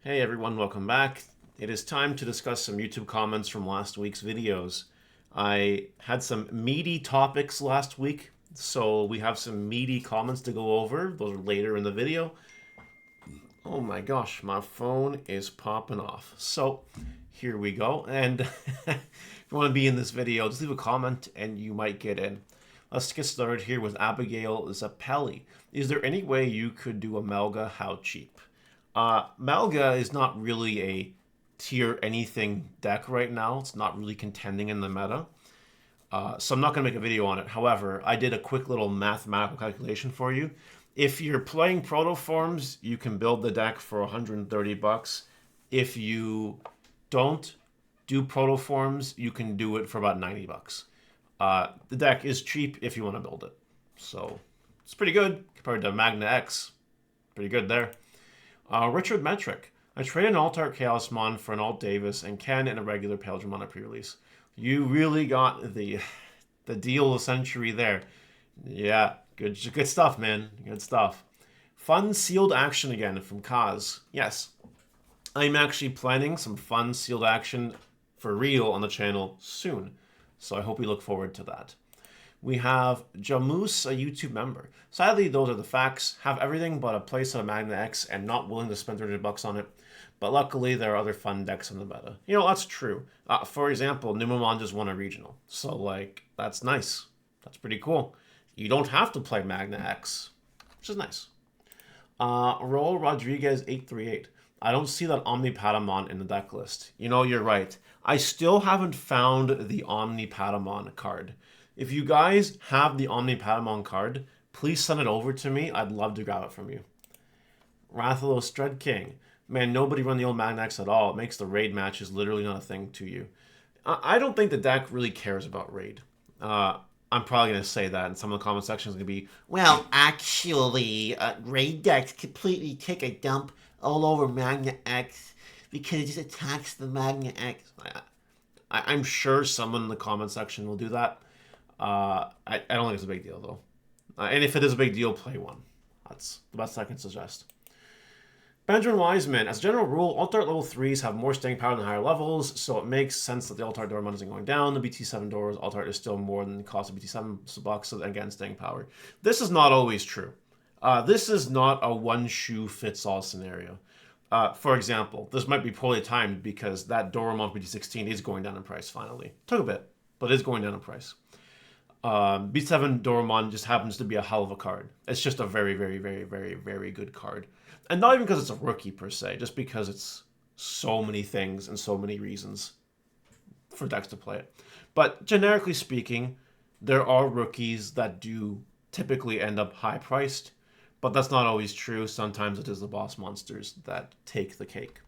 Hey everyone, welcome back. It is time to discuss some YouTube comments from last week's videos. I had some meaty topics last week, so we have some meaty comments to go over. Those are later in the video. Oh my gosh, my phone is popping off. So here we go. And if you want to be in this video, just leave a comment and you might get in. Let's get started here with Abigail Zappelli. Is there any way you could do a Melga? How cheap? Malga is not really a tier anything deck right now. It's not really contending in the meta. So I'm not going to make a video on it. However, I did a quick little mathematical calculation for you. If you're playing protoforms, you can build the deck for 130 bucks. If you don't do protoforms, you can do it for about 90 bucks. The deck is cheap if you want to build it. So it's pretty good compared to Magna X. Pretty good there. Richard Metric. I traded an Alt-Art Chaosmon for an Alt Davis and Ken in a regular Paildramon at pre-release. You really got the deal of the century there. Yeah, good stuff, man. Good stuff. Fun sealed action again from Kaz. Yes, I'm actually planning some fun sealed action for real on the channel soon. So I hope you look forward to that. We have Jamus, a YouTube member. Sadly, those are the facts. Have everything but a place on a Magna X and not willing to spend 300 bucks on it. But luckily, there are other fun decks in the meta. You know, that's true. For example, Numamon just won a regional. So, like, that's nice. That's pretty cool. You don't have to play Magna X, which is nice. Roll Rodriguez 838. I don't see that Omnipatamon in the deck list. You know, you're right. I still haven't found the Omnipatamon card. If you guys have the Omnipatamon card, please send it over to me. I'd love to grab it from you. Rathalos Dread King. Man, nobody run the old Magnax at all. It makes the raid matches literally not a thing to you. I don't think the deck really cares about raid. I'm probably going to say that, and some of the comment section is going to be, well, actually, raid decks completely take a dump all over Magna X because it just attacks the Magna X. I'm sure someone in the comment section will do that. I don't think it's a big deal, though. And if it is a big deal, play one. That's the best I can suggest. Benjamin Wiseman. As a general rule, Alt-Art level 3s have more staying power than higher levels, so it makes sense that the Alt-Art Dormon isn't going down. The BT7 Doors Alt-Art is still more than the cost of BT7 bucks, so again, staying power. This is not always true. This is not a one-shoe-fits-all scenario. For example, this might be poorly timed because that Doramon BT16 is going down in price finally. Took a bit, but it's going down in price. B7 Doramon just happens to be a hell of a card. It's just a very, very, very, very, very good card. And not even because it's a rookie per se, just because it's so many things and so many reasons for decks to play it. But generically speaking, there are rookies that do typically end up high priced, but that's not always true. Sometimes it is the boss monsters that take the cake.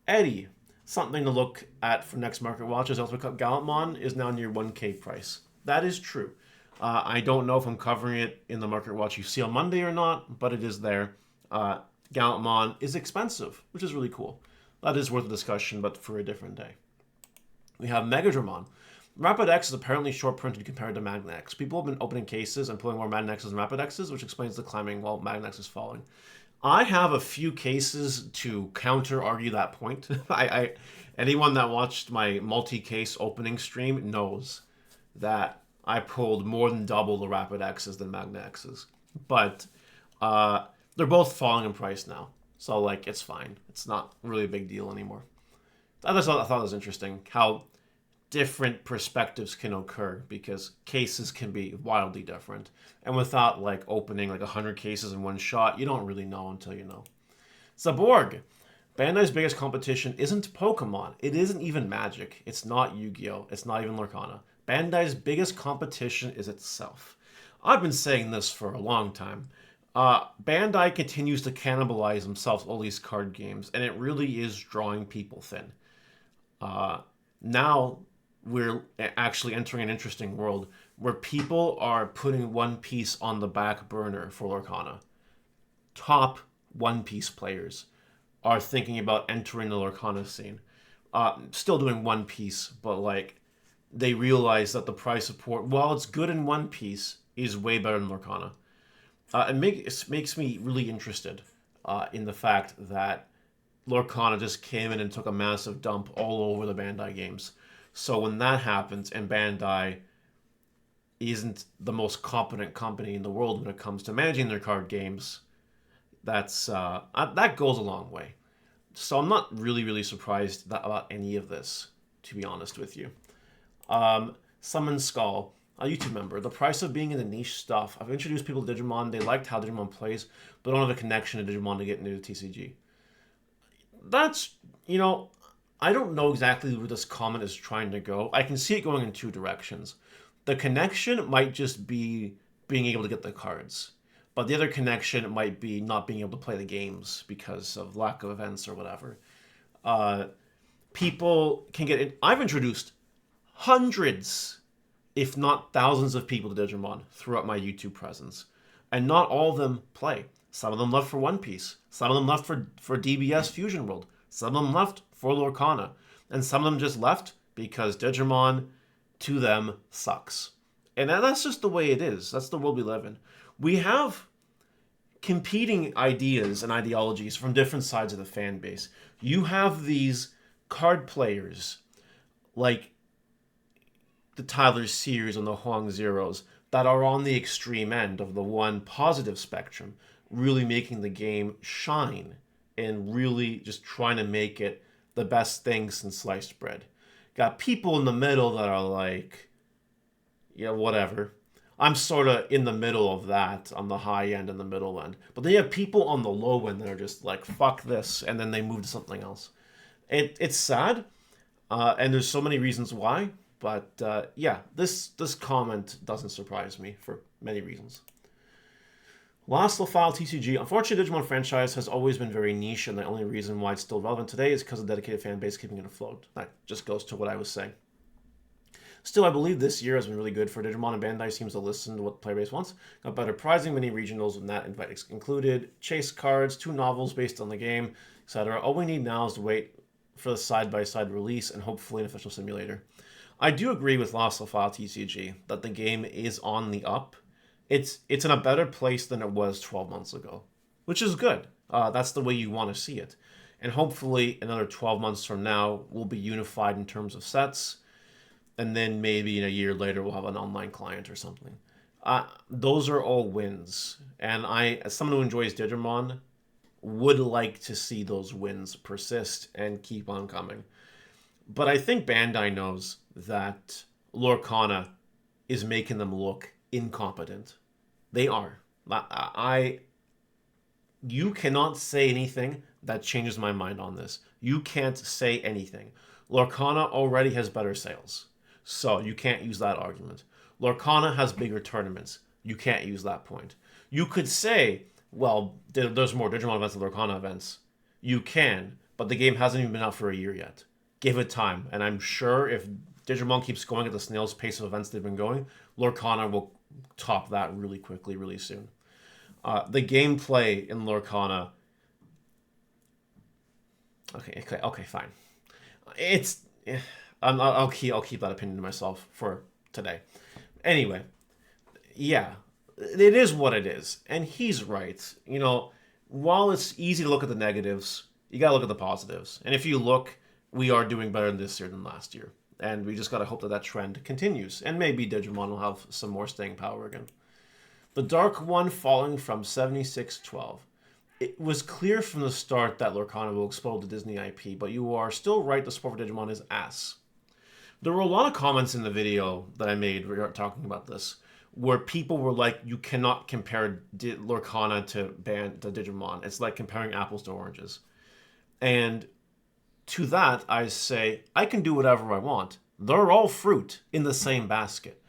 Eddie. Something to look at for next Market Watch is Ultimate Cup Gallantmon is now near 1k price. That is true. I don't know if I'm covering it in the Market Watch you see on Monday or not, but it is there. Gallantmon is expensive, which is really cool. That is worth a discussion, but for a different day. We have Megadramon. Rapid X is apparently short printed compared to Magna X. People have been opening cases and pulling more Magna X's and Rapid X's, which explains the climbing while Magna X is falling. I have a few cases to counter-argue that point. Anyone that watched my multi-case opening stream knows that I pulled more than double the Rapid X's than Magna X's. But they're both falling in price now. So, like, it's fine. It's not really a big deal anymore. I thought it was interesting how different perspectives can occur because cases can be wildly different. And without like opening like 100 cases in one shot, you don't really know until you know. Zaborg. Bandai's biggest competition isn't Pokemon. It isn't even Magic. It's not Yu-Gi-Oh! It's not even Lorcana. Bandai's biggest competition is itself. I've been saying this for a long time. Bandai continues to cannibalize themselves all these card games, and it really is drawing people thin. Now we're actually entering an interesting world where people are putting One Piece on the back burner for Lorcana. Top One Piece players are thinking about entering the Lorcana scene. Still doing One Piece, but like they realize that the price support, while it's good in One Piece, is way better than Lorcana. It makes me really interested. in the fact that Lorcana just came in and took a massive dump all over the Bandai games. So when that happens, and Bandai isn't the most competent company in the world when it comes to managing their card games, that goes a long way. So I'm not really surprised about any of this, to be honest with you. Summon Skull, a YouTube member. The price of being in the niche stuff. I've introduced people to Digimon. They liked how Digimon plays, but don't have a connection to Digimon to get into the TCG. That's, I don't know exactly where this comment is trying to go. I can see it going in two directions. The connection might just be being able to get the cards, but the other connection might be not being able to play the games because of lack of events or whatever. People can get it. I've introduced hundreds, if not thousands of people to Digimon throughout my YouTube presence, and not all of them play. Some of them left for One Piece. Some of them left for DBS Fusion World. Some of them left for Lorcana. And some of them just left because Digimon, to them, sucks. And that's just the way it is. That's the world we live in. We have competing ideas and ideologies from different sides of the fan base. You have these card players like the Tyler Sears and the Huang Zeros that are on the extreme end of the one positive spectrum, really making the game shine and really just trying to make it the best thing since sliced bread. Got people in the middle that are like, yeah, whatever. I'm sort of in the middle of that, on the high end and the middle end. But then you have people on the low end that are just like, fuck this, and then they move to something else. It's sad, and there's so many reasons why, but yeah, this comment doesn't surprise me for many reasons. Last File TCG. Unfortunately, Digimon franchise has always been very niche, and the only reason why it's still relevant today is because of the dedicated fan base keeping it afloat. That just goes to what I was saying. Still, I believe this year has been really good for Digimon, and Bandai seems to listen to what the player base wants. Got better prizing, mini regionals with that invite included, chase cards, 2 novels based on the game, etc. All we need now is to wait for the side-by-side release and hopefully an official simulator. I do agree with Last File TCG that the game is on the up. It's in a better place than it was 12 months ago, which is good. That's the way you want to see it. And hopefully another 12 months from now, we'll be unified in terms of sets. And then maybe in a year later, we'll have an online client or something. Those are all wins. And I, as someone who enjoys Digimon, would like to see those wins persist and keep on coming. But I think Bandai knows that Lorcana is making them look incompetent. They are. You cannot say anything that changes my mind on this. You can't say anything. Lorcana already has better sales, so you can't use that argument. Lorcana has bigger tournaments. You can't use that point. You could say, well, there's more Digimon events than Lorcana events. You can, but the game hasn't even been out for a year yet. Give it time, and I'm sure if Digimon keeps going at the snail's pace of events they've been going, Lorcana will top that really quickly, really soon. The gameplay in Lorcana... Okay, fine. I'll keep that opinion to myself for today. Anyway, yeah, it is what it is, and he's right. While it's easy to look at the negatives, you gotta look at the positives. And if you look, we are doing better this year than last year. And we just gotta hope that trend continues. And maybe Digimon will have some more staying power again. The Dark One falling from 7612. It was clear from the start that Lorcana will explode the Disney IP, but you are still right, the support for Digimon is ass. There were a lot of comments in the video that I made talking about this, where people were like, you cannot compare Lorcana to Digimon. It's like comparing apples to oranges. And to that, I say, I can do whatever I want. They're all fruit in the same basket.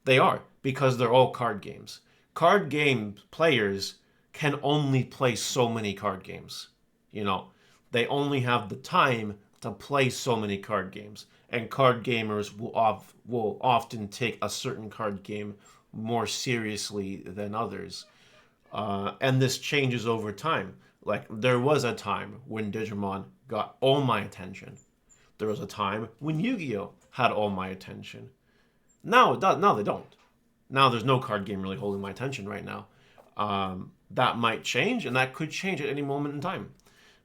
They are, because they're all card games. Card game players can only play so many card games. They only have the time to play so many card games. And card gamers will often take a certain card game more seriously than others. And this changes over time. Like, there was a time when Digimon got all my attention. There was a time when Yu-Gi-Oh! Had all my attention. Now they don't. Now there's no card game really holding my attention right now. that might change, and that could change at any moment in time.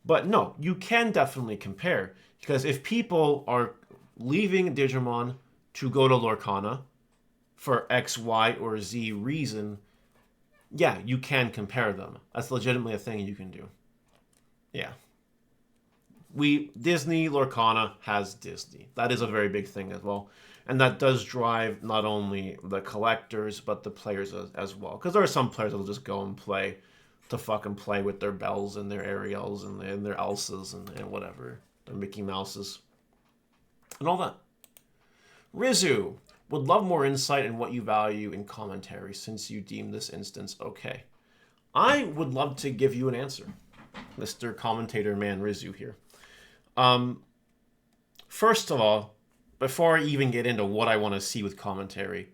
But no, you can definitely compare, because if people are leaving Digimon to go to Lorcana for X, Y, or Z reason, yeah, you can compare them. That's legitimately a thing you can do. Yeah. Disney Lorcana has Disney. That is a very big thing as well. And that does drive not only the collectors, but the players as well. Because there are some players that'll just go and play to fucking play with their Bells and their Ariels and their Elsas and whatever. Their Mickey Mouses. And all that. Rizu would love more insight in what you value in commentary since you deem this instance okay. I would love to give you an answer, Mr. Commentator Man Rizu here. First of all, before I even get into what I want to see with commentary,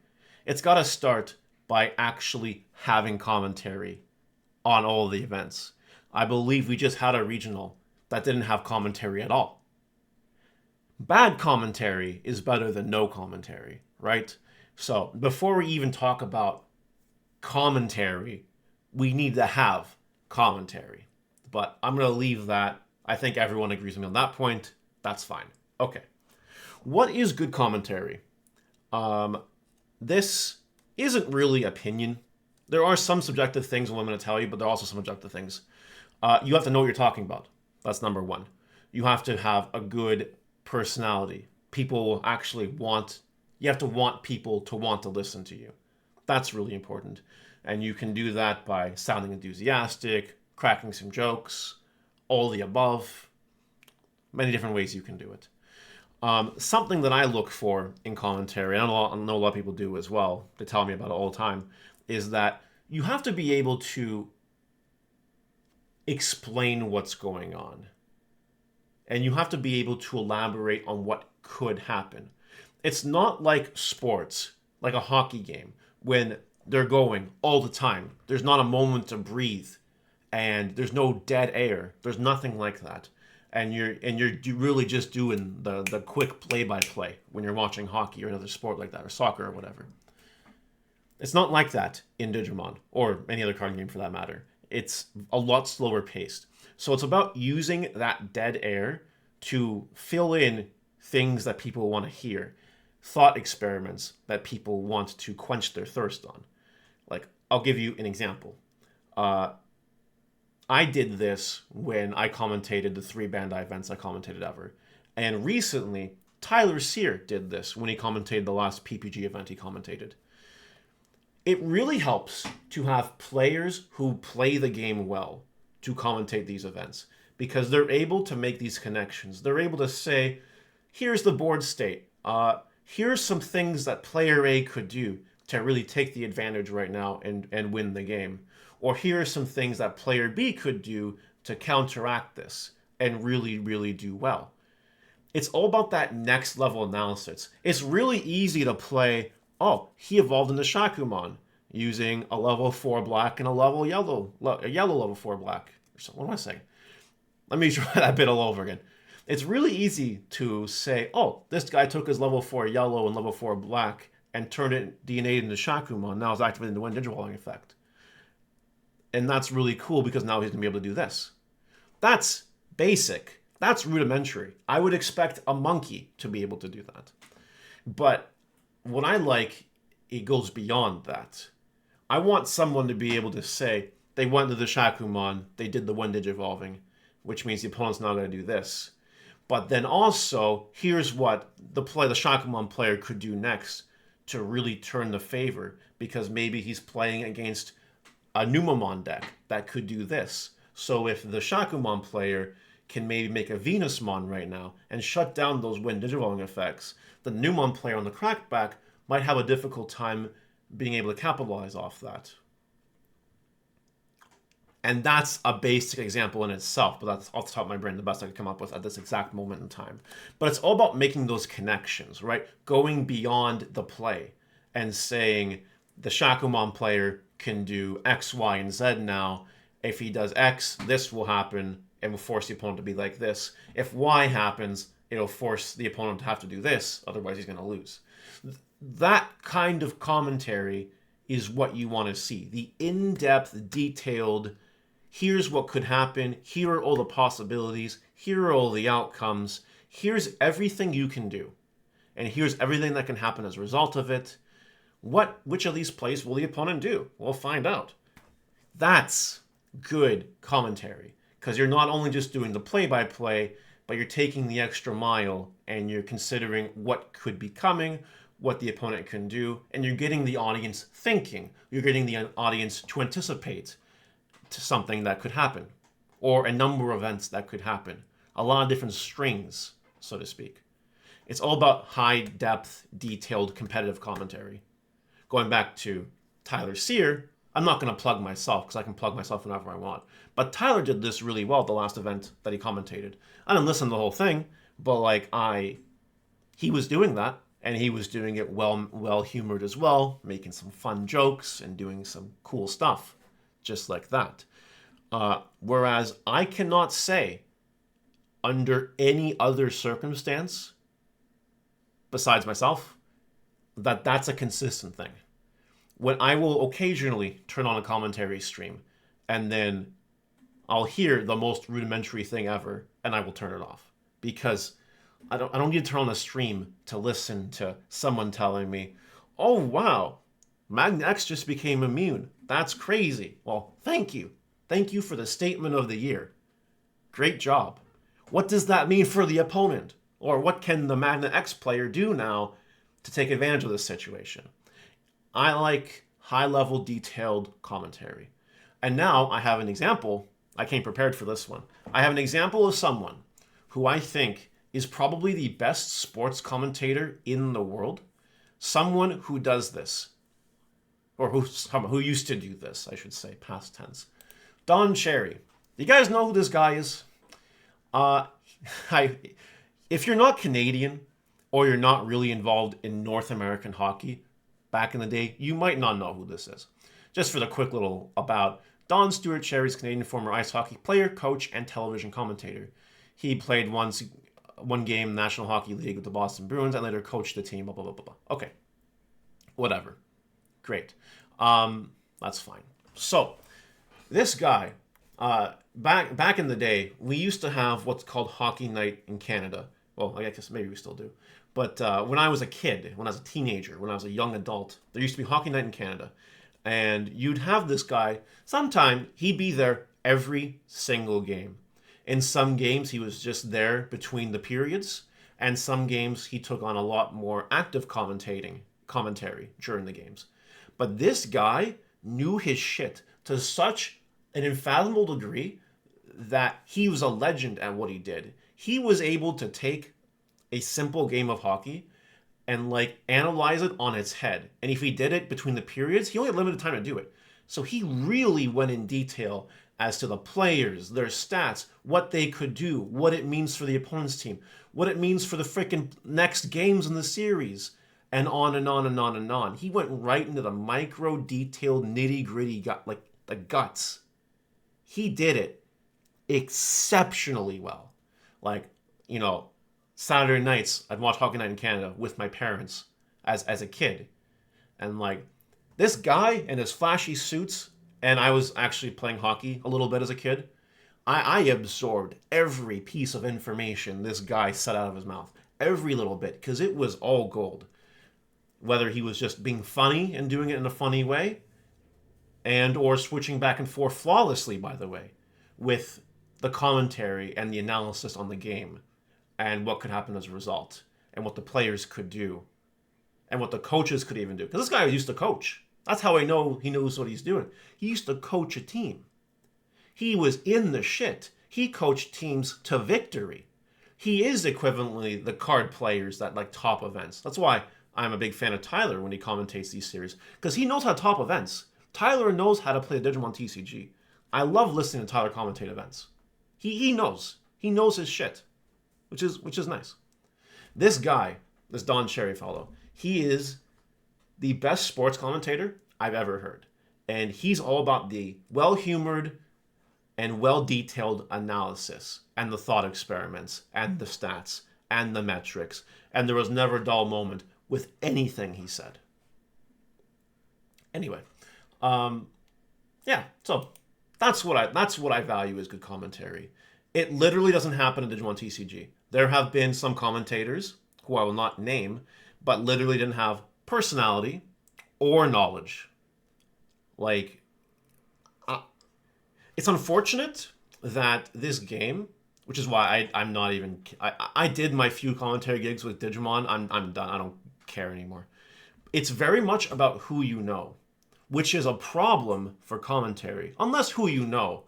it's got to start by actually having commentary on all of the events. I believe we just had a regional that didn't have commentary at all. Bad commentary is better than no commentary, right? So before we even talk about commentary, we need to have commentary. But I'm going to leave that. I think everyone agrees with me on that point. That's fine. Okay. What is good commentary? This isn't really opinion. There are some subjective things I'm going to tell you, but there are also some objective things. You have to know what you're talking about. That's number one. You have to have a good personality. People will actually you have to want people to want to listen to you. That's really important. And you can do that by sounding enthusiastic, cracking some jokes, all the above. Many different ways you can do it. Something that I look for in commentary, and I know a lot of people do as well, they tell me about it all the time, is that you have to be able to explain what's going on. And you have to be able to elaborate on what could happen. It's not like sports, like a hockey game, when they're going all the time. There's not a moment to breathe, and there's no dead air. There's nothing like that. And you're really just doing the quick play-by-play when you're watching hockey or another sport like that, or soccer or whatever. It's not like that in Digimon, or any other card game for that matter. It's a lot slower paced. So it's about using that dead air to fill in things that people want to hear, thought experiments that people want to quench their thirst on. Like, I'll give you an example. I did this when I commentated the 3 Bandai events I commentated ever. And recently, Tyler Sear did this when he commentated the last PPG event he commentated. It really helps to have players who play the game well to commentate these events, because they're able to make these connections. They're able to say, here's the board state. Here's some things that player A could do to really take the advantage right now and win the game. Or here are some things that player B could do to counteract this and really, really do well. It's all about that next level analysis. It's really easy to play, oh, he evolved into Shakumon using a level 4 black and a yellow level 4 black. What am I saying? Let me try that bit all over again. It's really easy to say, oh, this guy took his level 4 yellow and level 4 black and turned it DNA'd into Shakumon. Now it's activating the Wind Digivolving effect. And that's really cool because now he's going to be able to do this. That's basic. That's rudimentary. I would expect a monkey to be able to do that. But what I like, it goes beyond that. I want someone to be able to say, they went to the Shakumon, they did the Wind Digivolving, which means the opponent's now going to do this. But then also, here's what the Shakumon player could do next to really turn the favor, because maybe he's playing against a Numamon deck that could do this. So if the Shakumon player can maybe make a Venusmon right now and shut down those Wind Digivolving effects, the Numamon player on the crackback might have a difficult time being able to capitalize off that. And that's a basic example in itself, but that's off the top of my brain the best I could come up with at this exact moment in time. But it's all about making those connections, right? Going beyond the play and saying the Shakumon player can do X, Y, and Z now. If he does X, this will happen and will force the opponent to be like this. If Y happens, it'll force the opponent to have to do this, otherwise he's going to lose. That kind of commentary is what you want to see. The in-depth, detailed, here's what could happen, here are all the possibilities, here are all the outcomes, here's everything you can do, and here's everything that can happen as a result of it. Which of these plays will the opponent do? We'll find out. That's good commentary, because you're not only just doing the play-by-play, but you're taking the extra mile and you're considering what could be coming, what the opponent can do, and you're getting the audience thinking. You're getting the audience to anticipate to something that could happen, or a number of events that could happen. A lot of different strings, so to speak. It's all about high-depth, detailed, competitive commentary. Going back to Tyler Sear, I'm not going to plug myself because I can plug myself whenever I want. But Tyler did this really well at the last event that he commentated. I didn't listen to the whole thing, but he was doing that, and he was doing it well-humored as well, making some fun jokes and doing some cool stuff, just like that. Whereas I cannot say, under any other circumstance, besides myself, that that's a consistent thing. When I will occasionally turn on a commentary stream, and then I'll hear the most rudimentary thing ever, and I will turn it off. Because I don't need to turn on a stream to listen to someone telling me, oh wow, Magna X just became immune. That's crazy. Well, thank you. Thank you for the statement of the year. Great job. What does that mean for the opponent? Or what can the Magna X player do now to take advantage of this situation? I like high-level, detailed commentary. And now I have an example. I came prepared for this one. I have an example of someone who I think is probably the best sports commentator in the world. Someone who does this. Or who used to do this, I should say, past tense. Don Cherry. You guys know who this guy is? If you're not Canadian, or you're not really involved in North American hockey back in the day, you might not know who this is. Just for the quick little about, Don Stewart Cherry's Canadian former ice hockey player, coach, and television commentator. He played one game in the National Hockey League with the Boston Bruins and later coached the team, blah, blah, blah, blah, blah. Okay. Whatever. Great. That's fine. So, this guy, back in the day, we used to have what's called Hockey Night in Canada. Well, I guess maybe we still do. But when I was a kid, when I was a teenager, when I was a young adult, there used to be Hockey Night in Canada. And you'd have this guy, sometime he'd be there every single game. In some games, he was just there between the periods. And some games, he took on a lot more active commentary during the games. But this guy knew his shit to such an unfathomable degree that he was a legend at what he did. He was able to take a simple game of hockey and analyze it on its head. And if he did it between the periods, he only had limited time to do it. So he really went in detail as to the players, their stats, what they could do, what it means for the opponent's team, what it means for the freaking next games in the series, and on and on and on and on. He went right into the micro detailed nitty gritty, the guts. He did it exceptionally well. Saturday nights, I'd watch Hockey Night in Canada with my parents as a kid. And this guy in his flashy suits, and I was actually playing hockey a little bit as a kid, I absorbed every piece of information this guy said out of his mouth. Every little bit, because it was all gold. Whether he was just being funny and doing it in a funny way, and or switching back and forth flawlessly, by the way, with the commentary and the analysis on the game, and what could happen as a result, and what the players could do, and what the coaches could even do. Because this guy used to coach. That's how I know he knows what he's doing. He used to coach a team. He was in the shit. He coached teams to victory. He is equivalently the card players that top events. That's why I'm a big fan of Tyler when he commentates these series, because he knows how to top events. Tyler knows how to play a Digimon TCG. I love listening to Tyler commentate events. He knows. He knows his shit, which is nice. This guy, this Don Cherry fellow, he is the best sports commentator I've ever heard. And he's all about the well-humored and well-detailed analysis and the thought experiments and the stats and the metrics. And there was never a dull moment with anything he said. Anyway, yeah. So that's what I value as good commentary. It literally doesn't happen in Digimon TCG. There have been some commentators who I will not name, but literally didn't have personality or knowledge. Like, uh, it's unfortunate that this game, which is why I'm not even. I did my few commentary gigs with Digimon. I'm done. I don't care anymore. It's very much about who you know, which is a problem for commentary, unless who you know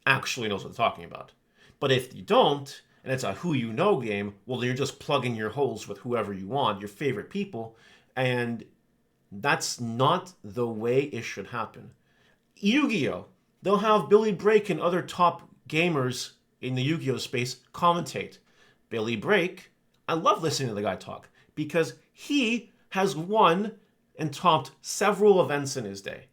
actually knows what they're talking about. But if you don't, and it's a who you know game, well, then you're just plugging your holes with whoever you want, your favorite people, and that's not the way it should happen. Yu-Gi-Oh! They'll have Billy Brake and other top gamers in the Yu-Gi-Oh! Space commentate. Billy Brake, I love listening to the guy talk because he has won and topped several events in his day.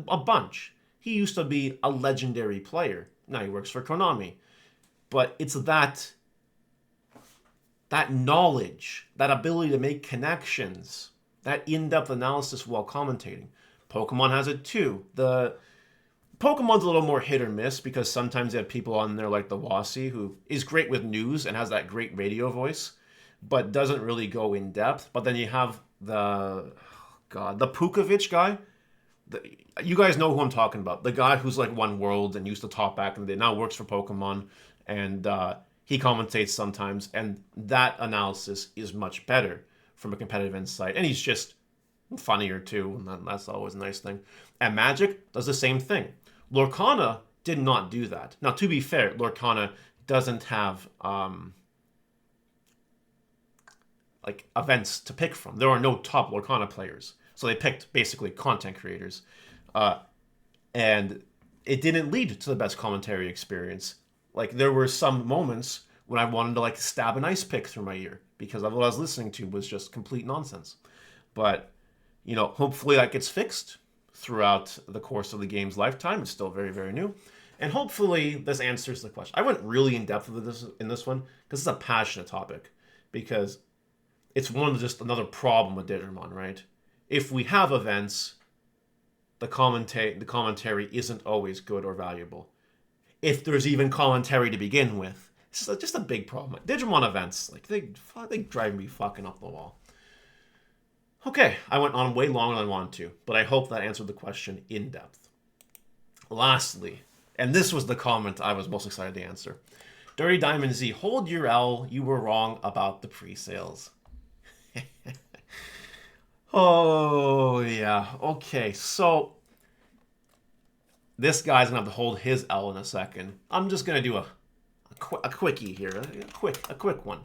A bunch. He used to be a legendary player. Now he works for Konami. But it's that knowledge, that ability to make connections, that in-depth analysis while commentating. Pokemon has it too. The Pokemon's a little more hit or miss because sometimes they have people on there like the Wasi who is great with news and has that great radio voice, but doesn't really go in depth. But then you have the Pukovic guy. You guys know who I'm talking about. The guy who's like won worlds and used to top back in the day, now works for Pokemon, and he commentates sometimes, and that analysis is much better from a competitive insight. And he's just funnier too, and that's always a nice thing. And Magic does the same thing. Lorcana did not do that. Now, to be fair, Lorcana doesn't have like events to pick from. There are no top Lorcana players, so they picked basically content creators, and it didn't lead to the best commentary experience. Like there were some moments when I wanted to like stab an ice pick through my ear because of what I was listening to was just complete nonsense. But hopefully that gets fixed throughout the course of the game's lifetime. It's still very, very new. And hopefully this answers the question. I went really in depth with this in this one because it's a passionate topic. Because it's just another problem with Digimon, right? If we have events, the commentary isn't always good or valuable. If there's even commentary to begin with, it's just a big problem. Digimon events, like they drive me fucking up the wall. Okay, I went on way longer than I wanted to, but I hope that answered the question in depth. Lastly, and this was the comment I was most excited to answer. Dirty Diamond Z, hold your L, you were wrong about the pre-sales. Oh, yeah. Okay, so this guy's going to have to hold his L in a second. I'm just going to do a quickie here, a quick one.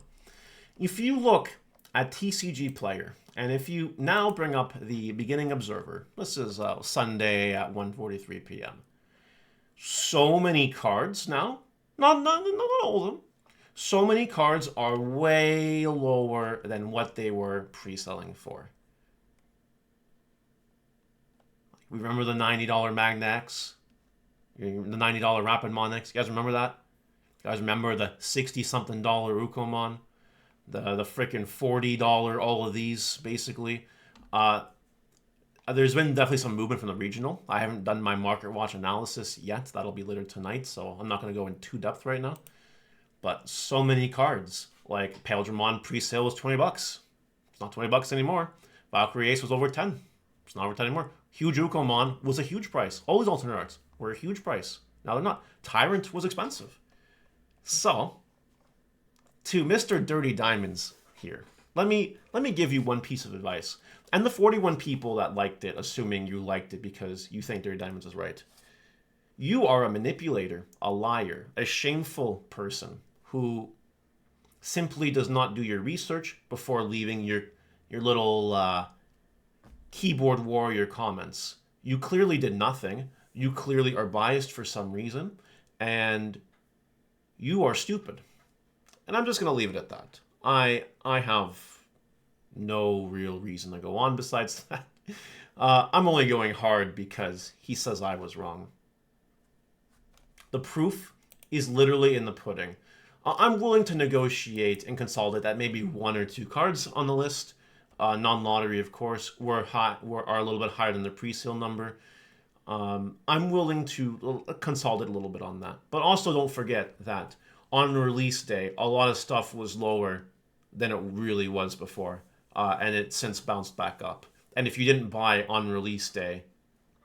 If you look at TCG Player, and if you now bring up the Beginning Observer, this is Sunday at 1:43 p.m. So many cards now, not all of them. So many cards are way lower than what they were pre-selling for. We remember the $90 Magnax, the $90 Rapid Monex. You guys remember that? You guys remember the $60-something Ukomon? The freaking $40 all of these, basically. There's been definitely some movement from the regional. I haven't done my market watch analysis yet. That'll be later tonight, so I'm not going to go in too depth right now. But so many cards. Like Paildramon pre-sale was $20. It's not $20 anymore. Valkyrie Ace was over 10. It's not over 10 anymore. Huge Ukomon was a huge price. All these alternate arts were a huge price. Now they're not. Tyrant was expensive. So, to Mr. Dirty Diamonds here, let me give you one piece of advice. And the 41 people that liked it, assuming you liked it because you think Dirty Diamonds is right. You are a manipulator, a liar, a shameful person who simply does not do your research before leaving your little keyboard warrior comments. You clearly did nothing. You clearly are biased for some reason. And you are stupid. And I'm just going to leave it at that. I have no real reason to go on besides that. I'm only going hard because he says I was wrong. The proof is literally in the pudding. I'm willing to negotiate and consolidate that maybe one or two cards on the list. non-lottery, of course, are a little bit higher than the pre-sale number. I'm willing to consolidate a little bit on that. But also don't forget that on release day, a lot of stuff was lower than it really was before. And it's since bounced back up. And if you didn't buy on release day,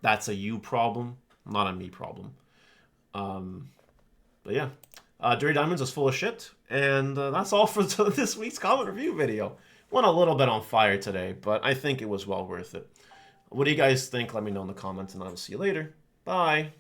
that's a you problem, not a me problem. But yeah, Dirty Diamonds is full of shit. And that's all for this week's comment review video. Went a little bit on fire today, but I think it was well worth it. What do you guys think? Let me know in the comments, and I will see you later. Bye.